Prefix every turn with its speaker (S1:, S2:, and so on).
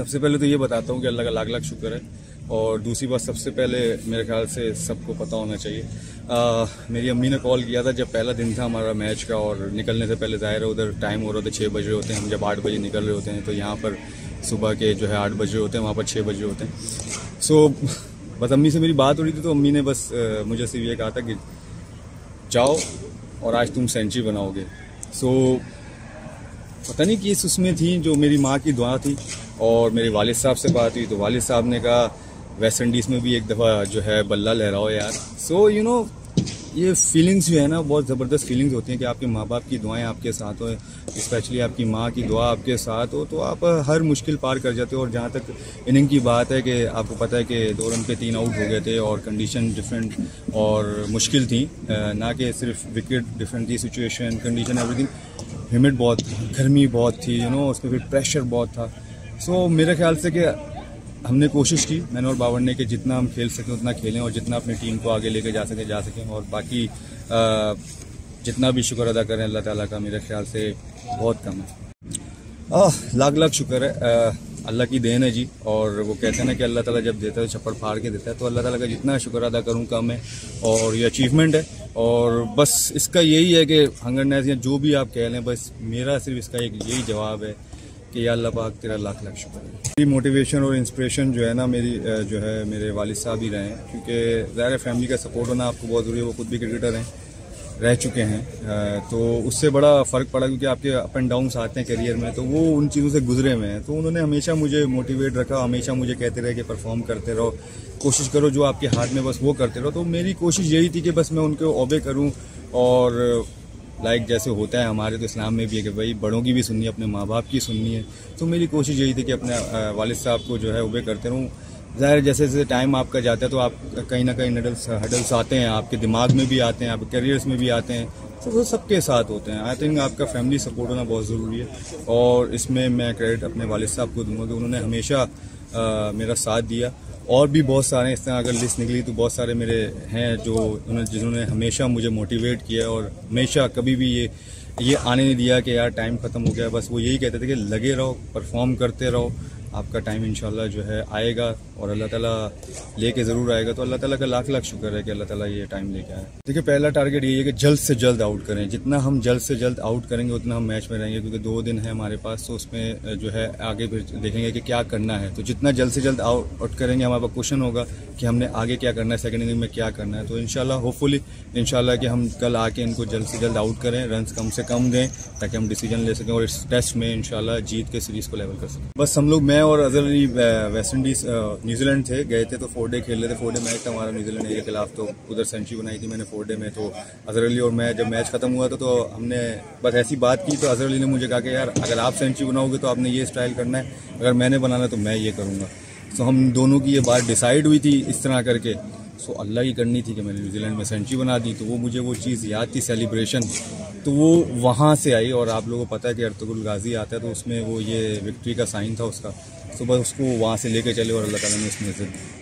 S1: सबसे पहले तो ये बताता हूँ कि अल्लाह का लाख लाख शुक्र है। और दूसरी बात, सबसे पहले मेरे ख्याल से सबको पता होना चाहिए, मेरी अम्मी ने कॉल किया था जब पहला दिन था हमारा मैच का, और निकलने से पहले ज़ाहिर है उधर टाइम हो रहा था 6 बज रहे होते हैं। हम जब 8 बजे निकल रहे होते हैं तो यहाँ पर सुबह के जो है 8 बज रहे होते हैं, वहाँ पर 6 बज रहे होते हैं। सो बस अम्मी से मेरी बात हो रही थी तो अम्मी ने बस मुझे सिर्फ ये कहा था कि जाओ और आज तुम सेंचुरी बनाओगे। सो पता नहीं कि उसमें थी जो मेरी माँ की दुआ थी, और मेरे वालिद साहब से बात हुई तो वालिद साहब ने कहा वेस्ट इंडीज़ में भी एक दफ़ा जो है बल्ला लहराओ यार। सो यू नो, ये फीलिंग्स जो है ना, बहुत ज़बरदस्त फीलिंग्स होती हैं कि आपके माँ बाप की दुआएं आपके साथ हो, स्पेशली आपकी माँ की दुआ आपके साथ हो तो आप हर मुश्किल पार कर जाते हो। और जहाँ तक इनिंग की बात है कि आपको पता है कि 2 रन पे 3 आउट हो गए थे और कंडीशन डिफरेंट और मुश्किल थी, ना कि सिर्फ विकेट डिफरेंट थी, सिचुएशन, कंडीशन, एवरीथिंग। ह्यूमिड बहुत, गर्मी बहुत थी, यू नो, उसमें फिर प्रेशर बहुत था। सो मेरे ख्याल से कि हमने कोशिश की, मैंने और बाबर ने, कि जितना हम खेल सकें उतना खेलें और जितना अपनी टीम को आगे लेके जा सकें। और बाकी जितना भी शुक्र अदा करें अल्लाह ताला का, मेरे ख्याल से बहुत कम है। लाख लाख शुक्र है, अल्लाह की देन है जी। और वो कहते हैं ना कि अल्लाह ताला जब देता है तो छप्पड़ फाड़ के देता है, तो अल्लाह ताला का जितना शुक्र अदा करूँ कम है। और ये अचीवमेंट है, और बस इसका यही है कि हंगरनेस या जो भी आप कह लें, बस मेरा सिर्फ इसका एक यही जवाब है कि या अल्लाह पाक तेरा लाख लाख शुक्र है। मेरी मोटिवेशन और इंस्पिरेशन जो है ना, मेरी जो है मेरे वालिद साहब ही रहे हैं, क्योंकि ज़ाहिर है फैमिली का सपोर्ट होना आपको बहुत ज़रूरी है। वो खुद भी क्रिकेटर हैं, रह चुके हैं, तो उससे बड़ा फ़र्क पड़ा, क्योंकि आपके अप एंड डाउन्स आते हैं करियर में, तो वो उन चीज़ों से गुजरे हुए हैं। तो उन्होंने हमेशा मुझे मोटिवेट रखा, हमेशा मुझे कहते रहे कि परफॉर्म करते रहो, कोशिश करो, जो आपके हाथ में बस वो करते रहो। तो मेरी कोशिश यही थी कि बस मैं उनको ओबे करूँ। और लाइक जैसे होता है हमारे तो इस्लाम में भी है कि भाई बड़ों की भी सुननी है, अपने माँ बाप की सुननी है। तो मेरी कोशिश यही थी कि अपने वालिद साहब को जो है ओबे करते रहूँ। ज़ाहिर जैसे जैसे टाइम आपका जाता है तो आप कहीं ना कहीं हडल्स आते हैं, आपके दिमाग में भी आते हैं, आपके करियर्स में भी आते हैं, तो वो सबके साथ होते हैं। आई थिंक आपका फैमिली सपोर्ट होना बहुत ज़रूरी है, और इसमें मैं क्रेडिट अपने वालिद साहब को दूंगा कि उन्होंने हमेशा मेरा साथ दिया। और भी बहुत सारे इस तरह अगर लिस्ट निकली तो बहुत सारे मेरे हैं जिन्होंने हमेशा मुझे मोटिवेट किया, और हमेशा कभी भी ये आने नहीं दिया कि यार टाइम ख़त्म हो गया। बस वो यही कहते थे कि लगे रहो, परफॉर्म करते रहो, आपका टाइम इंशाल्लाह जो है आएगा, और अल्लाह ताला लेके ज़रूर आएगा। तो अल्लाह ताला का लाख लाख शुक्र है कि अल्लाह ताला ये टाइम लेके आया। देखिए, पहला टारगेट ये है कि जल्द से जल्द आउट करें। जितना हम जल्द से जल्द आउट करेंगे उतना हम मैच में रहेंगे, क्योंकि 2 दिन है हमारे पास, तो उसमें जो है आगे फिर देखेंगे कि क्या करना है। तो जितना जल्द से जल्द आउट करेंगे, हमारे पास क्वेश्चन होगा कि हमने आगे क्या करना है, सेकंड इनिंग में क्या करना है। तो इंशाल्लाह, होपफुली इंशाल्लाह कि हम कल आके इनको जल्द से जल्द आउट करें, रन कम से कम दें, ताकि हम डिसीजन ले सकें और इस टेस्ट में इंशाल्लाह जीत के सीरीज़ को लेवल कर सकें। बस हम लोग, मैं और Azhar Ali West Indies New Zealand थे, गए थे, तो 4 डे खेल रहे थे। 4 डे मैच था हमारा न्यूजीलैंड के खिलाफ, तो उधर सेंचुरी बनाई थी मैंने 4 डे में। तो अजहर अली और मैं, जब मैच खत्म हुआ था तो हमने बस ऐसी बात की, तो अजहर अली ने मुझे कहा कि यार अगर आप सेंचुरी बनाओगे तो आपने ये स्टाइल करना है, अगर मैंने बनाना तो मैं ये करूँगा। तो हम दोनों की ये बात डिसाइड हुई थी इस तरह करके। सो अल्लाह की करनी थी कि मैंने न्यूजीलैंड में सेंचुरी बना दी, तो वो मुझे वो चीज़ याद थी, सेलिब्रेशन, तो वो वहाँ से आई। और आप लोगों को पता है कि अर्तुगरुल गाजी आता है, तो उसमें वो ये विक्ट्री का साइन था उसका, तो बस उसको वहाँ से लेके चले और अल्लाह ताला ने उसमें इज्जत दी।